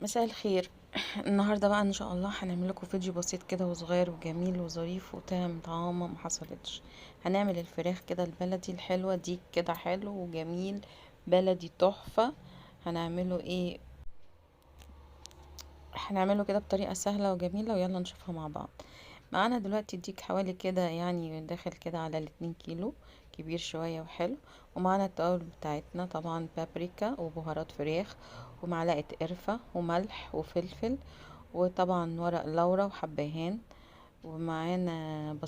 مساء الخير. النهارده بقى ان شاء الله هنعمل لكم فيديو بسيط كده وصغير وجميل وظريف طعامه ما حصلتش. هنعمل الفراخ كده البلدي الحلوه دي كده حلو وجميل، بلدي تحفه. هنعمله ايه؟ هنعمله كده بطريقه سهله وجميله، ويلا نشوفها مع بعض. معانا دلوقتي ديك حوالي كده يعني داخل كده على ال2 كيلو، كبير شوية وحلو. ومعانا التوابل بتاعتنا طبعا بابريكا وبهارات فراخ ومعلقة قرفة وملح وفلفل، وطبعا ورق لورا وحبهان. ومعانا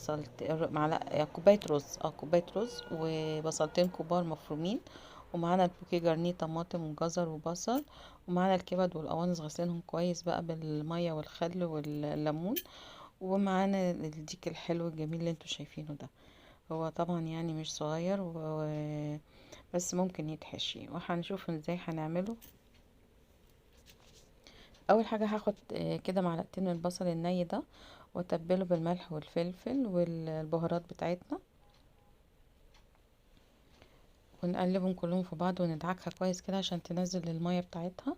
معلقة كوباية رز، كوباية رز وبصلتين كبار مفرومين. ومعانا البوكيه جرنيه طماطم وجزر وبصل. ومعانا الكبد والقوانص غسلينهم كويس بقى بالمية والخل والليمون. ومعانا الديك الحلو الجميل اللي انتوا شايفينه ده. هو طبعا يعني مش صغير بس ممكن يتحشي، وهنشوف ازاي هنعمله. اول حاجة هاخد كده معلقتين من البصل الني ده، واتبله بالملح والفلفل والبهارات بتاعتنا، ونقلبهم كلهم في بعض وندعكها كويس كده عشان تنزل المية بتاعتها.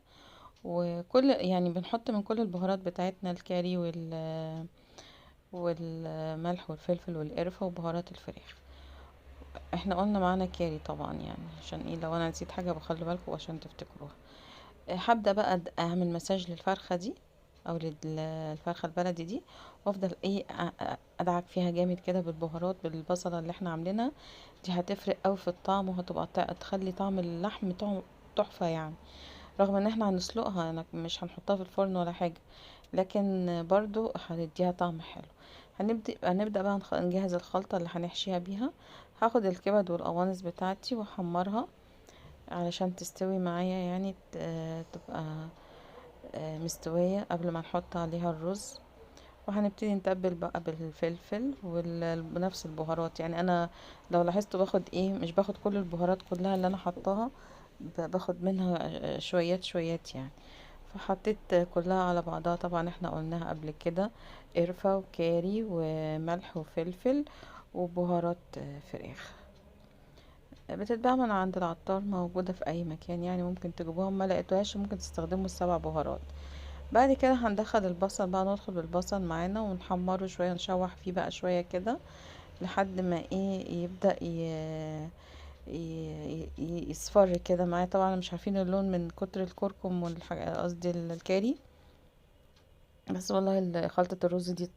وكل يعني بنحط من كل البهارات بتاعتنا الكاري والملح والفلفل والقرفة وبهارات الفراخ. احنا قلنا معانا كاري طبعا، يعني عشان ايه لو انا نسيت حاجة بخلي بالكم عشان تفتكروها. هبدأ بقى اعمل مساج للفرخة دي او للفرخة البلدي دي، وافضل ايه ادعك فيها جامد كده بالبهارات بالبصلة اللي احنا عاملينها. دي هتفرق قوي في الطعم، وهتبقى تخلي طعم اللحم تحفة يعني. رغم ان احنا هنسلقها، مش هنحطها في الفرن ولا حاجة، لكن برضو هنديها طعم حلو. هنبدأ بقى نجهز الخلطة اللي هنحشيها بيها. هاخد الكبد والقوانص بتاعتي واحمرها علشان تستوي معايا، يعني تبقى مستوية قبل ما نحط عليها الرز. وهنبتدي نتبل بقى بالفلفل ونفس البهارات. يعني انا لو لاحظتوا باخد ايه، مش باخد كل البهارات كلها اللي انا حطاها، باخد منها شويات شويات يعني. فحطيت كلها على بعضها، طبعا احنا قلناها قبل كده: قرفة وكاري وملح وفلفل وبهارات فراخ. بتتباع من عند العطار، موجودة في اي مكان، يعني ممكن تجيبوها. ما لقيتوهاش ممكن تستخدموا ال7 بهارات. بعد كده هندخل البصل بقى، ندخل بالبصل معانا ونحمره شوية، نشوح فيه بقى شوية كده لحد ما ايه يبدأ يصفر كده معايا. طبعا مش عارفين اللون من كتر الكركم والحاجة، قصدي الكاري. بس والله خلطة الرز دي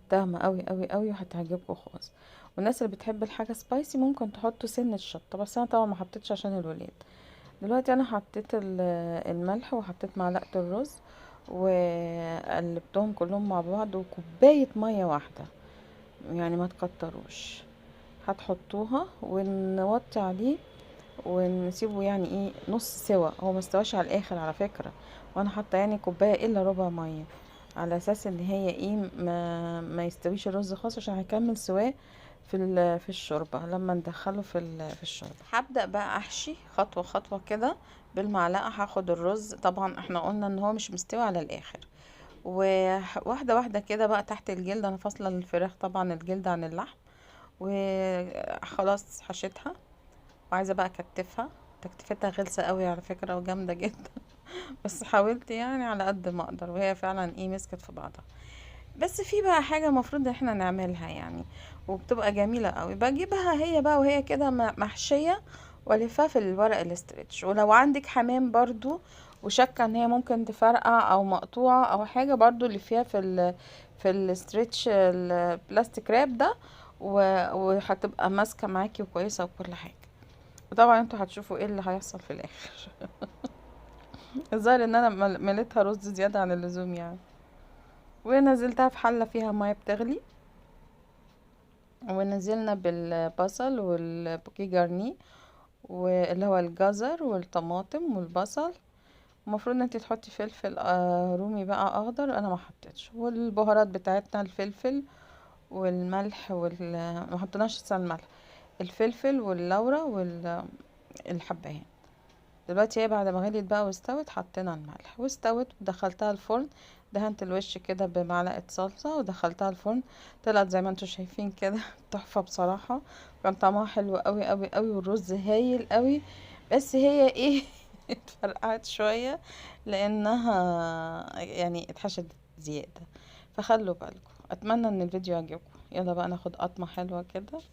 طعمة قوي قوي قوي وهتعجبكم خالص. والناس اللي بتحب الحاجة سبايسي ممكن تحطوا سنة شطة، بس انا طبعا ما حطيتش عشان الولاد. دلوقتي انا حطيت الملح وحطيت معلقة الرز وقلبتهم كلهم مع بعض، وكوباية مية واحدة، يعني ما تكتروش. هتحطوها ونوطي عليه ونسيبه يعني ايه نص سوا. هو مستواش على الاخر على فكرة، وانا حاطه يعني كوبايه الا ربع ميه، على اساس ان هي ايه ما يستويش الرز خالص، عشان هيكمل سواه في الشوربه لما ندخله في الشوربه. هبدا بقى احشي خطوه خطوه كده بالمعلقه. هاخد الرز، طبعا احنا قلنا ان هو مش مستوي على الاخر، وواحده واحده كده بقى تحت الجلد. انا فاصله الفراخ طبعا الجلد عن اللحم، وخلاص حشيتها وعايزه بقى اكتفها. تكتفتها غلسه قوي على فكره وجامده جدا بس حاولت يعني على قد ما اقدر، وهي فعلا ايه مسكت في بعضها. بس في بقى حاجه مفروض احنا نعملها يعني، وبتبقى جميله قوي. بجيبها هي بقى وهي كده محشيه، والفها في الورق الاسترتش. ولو عندك حمام برضو وشاكه ان هي ممكن تفرقع او مقطوعه او حاجه، برضو اللي فيها في الاسترتش البلاستيك راب ده، وهتبقى ماسكه معاكي وكويسه وكل حاجه. وطبعا انتوا هتشوفوا ايه اللي هيحصل في الاخر الظاهر ان انا مليتها رز زيادة عن اللزوم يعني. ونزلتها في حلة فيها مية بتغلي، ونزلنا بالبصل والبوكيه جارني، واللي هو الجزر والطماطم والبصل. المفروض ان انت تحطي فلفل رومي بقى اخضر، انا ما حطيتش. والبهارات بتاعتنا الفلفل والملح ما حطيناش لسه الملح، الفلفل واللورا والحبهان. دلوقتي هي بعد ما غليت بقى واستوت، حطينا الملح واستوت ودخلتها الفرن. دهنت الوش كده بمعلقة صلصة ودخلتها الفرن. طلعت زي ما انتوا شايفين كده تحفة بصراحة. كان طعمها حلو قوي قوي قوي، والرز هايل قوي. بس هي ايه اتفرقعت شوية لانها يعني اتحشت زيادة. فخلوا بالكم. اتمنى ان الفيديو يعجبكم. يلا بقى ناخد قطمة حلوة كده.